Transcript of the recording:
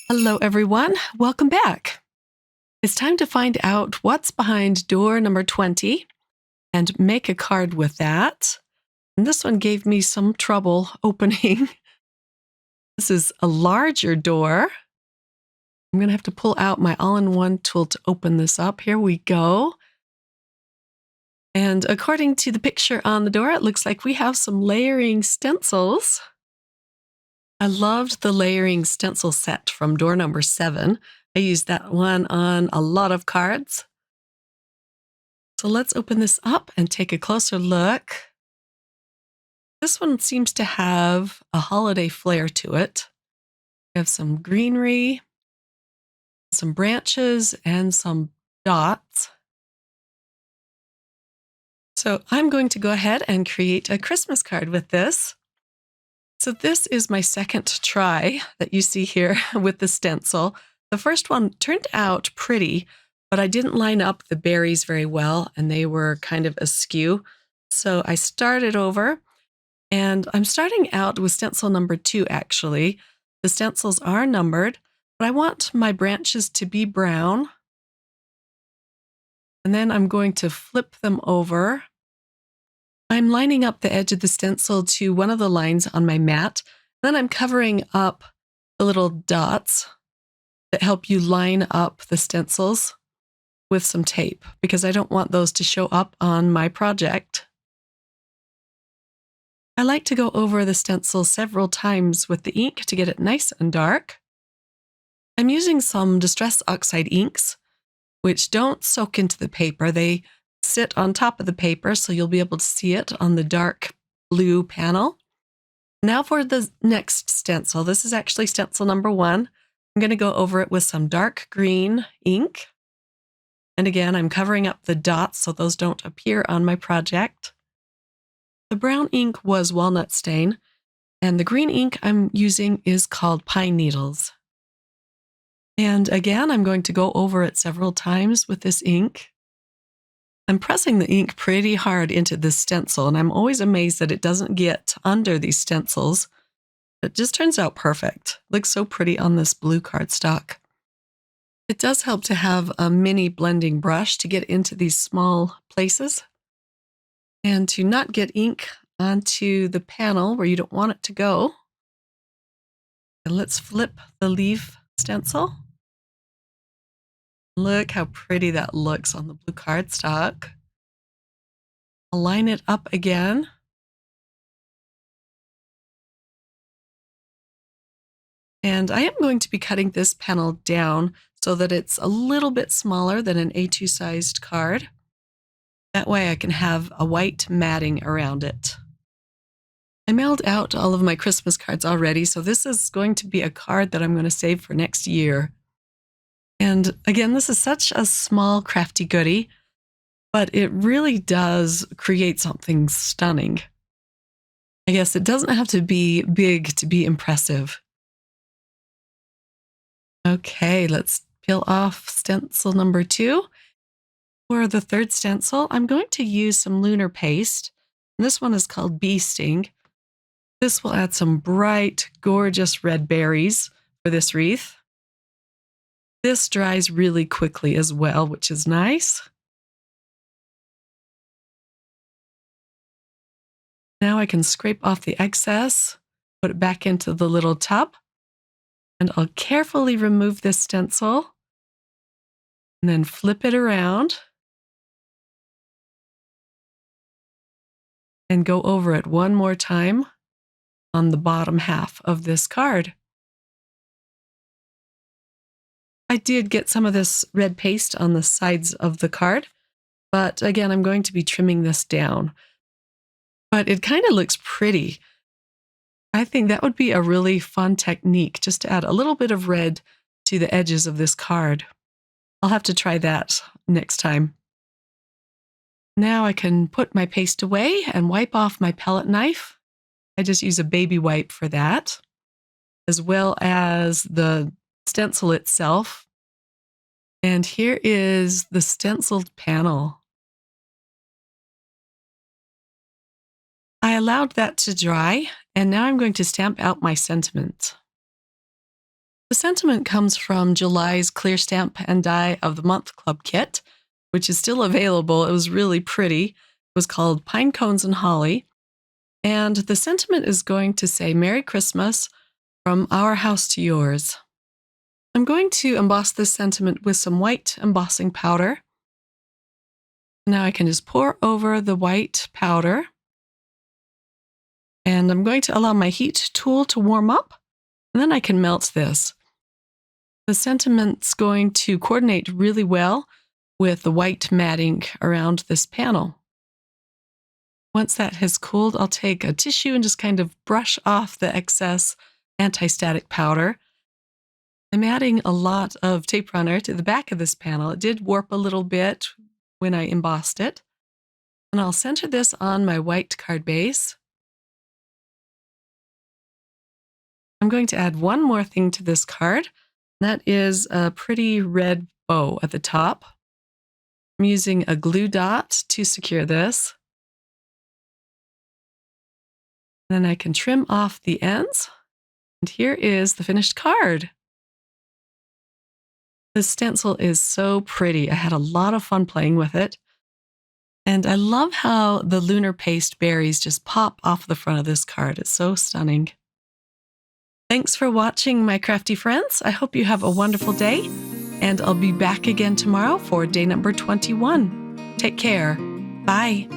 Hello, everyone. Welcome back. It's time to find out what's behind door number 20 and make a card with that. And this one gave me some trouble opening. This is a larger door. I'm going to have to pull out my all-in-one tool to open this up. Here we go. And according to the picture on the door, it looks like we have some layering stencils. I loved the layering stencil set from door number 7. I used that one on a lot of cards. So let's open this up and take a closer look. This one seems to have a holiday flair to it. We have some greenery, some branches, and some dots. So I'm going to go ahead and create a Christmas card with this. So this is my second try that you see here with the stencil. The first one turned out pretty, but I didn't line up the berries very well, and they were kind of askew. So I started over, and I'm starting out with stencil number 2, actually. The stencils are numbered, but I want my branches to be brown. And then I'm going to flip them over. I'm lining up the edge of the stencil to one of the lines on my mat. Then I'm covering up the little dots that help you line up the stencils with some tape because I don't want those to show up on my project. I like to go over the stencil several times with the ink to get it nice and dark. I'm using some Distress Oxide inks, which don't soak into the paper. They sit on top of the paper, so you'll be able to see it on the dark blue panel. Now for the next stencil. This is actually stencil number 1. I'm going to go over it with some dark green ink. And again, I'm covering up the dots so those don't appear on my project. The brown ink was walnut stain, and the green ink I'm using is called pine needles. And again, I'm going to go over it several times with this ink. I'm pressing the ink pretty hard into this stencil, and I'm always amazed that it doesn't get under these stencils. It just turns out perfect. Looks so pretty on this blue cardstock. It does help to have a mini blending brush to get into these small places and to not get ink onto the panel where you don't want it to go. And let's flip the leaf stencil. Look how pretty that looks on the blue cardstock. I'll line it up again. And I am going to be cutting this panel down so that it's a little bit smaller than an A2 sized card. That way I can have a white matting around it. I mailed out all of my Christmas cards already, so this is going to be a card that I'm going to save for next year. And again, this is such a small crafty goodie, but it really does create something stunning. I guess it doesn't have to be big to be impressive. Okay, let's peel off stencil number 2. For the third stencil, I'm going to use some lunar paste. This one is called Bee Sting. This will add some bright, gorgeous red berries for this wreath. This dries really quickly as well, which is nice. Now I can scrape off the excess, put it back into the little tub, and I'll carefully remove this stencil and then flip it around and go over it one more time on the bottom half of this card. I did get some of this red paste on the sides of the card, but again, I'm going to be trimming this down. But it kind of looks pretty. I think that would be a really fun technique, just to add a little bit of red to the edges of this card. I'll have to try that next time. Now I can put my paste away and wipe off my palette knife. I just use a baby wipe for that, as well as the stencil itself. And here is the stenciled panel. I allowed that to dry, and now I'm going to stamp out my sentiment. The sentiment comes from July's Clear Stamp and Die of the Month Club kit, which is still available. It was really pretty. It was called Pine Cones and Holly. And the sentiment is going to say, Merry Christmas from our house to yours. I'm going to emboss this sentiment with some white embossing powder. Now I can just pour over the white powder. And I'm going to allow my heat tool to warm up, and then I can melt this. The sentiment's going to coordinate really well with the white matting around this panel. Once that has cooled, I'll take a tissue and just kind of brush off the excess anti-static powder. I'm adding a lot of tape runner to the back of this panel. It did warp a little bit when I embossed it. And I'll center this on my white card base. I'm going to add one more thing to this card. That is a pretty red bow at the top. I'm using a glue dot to secure this. Then I can trim off the ends. And here is the finished card. This stencil is so pretty. I had a lot of fun playing with it. And I love how the lunar paste berries just pop off the front of this card. It's so stunning. Thanks for watching, my crafty friends. I hope you have a wonderful day, and I'll be back again tomorrow for day number 21. Take care. Bye.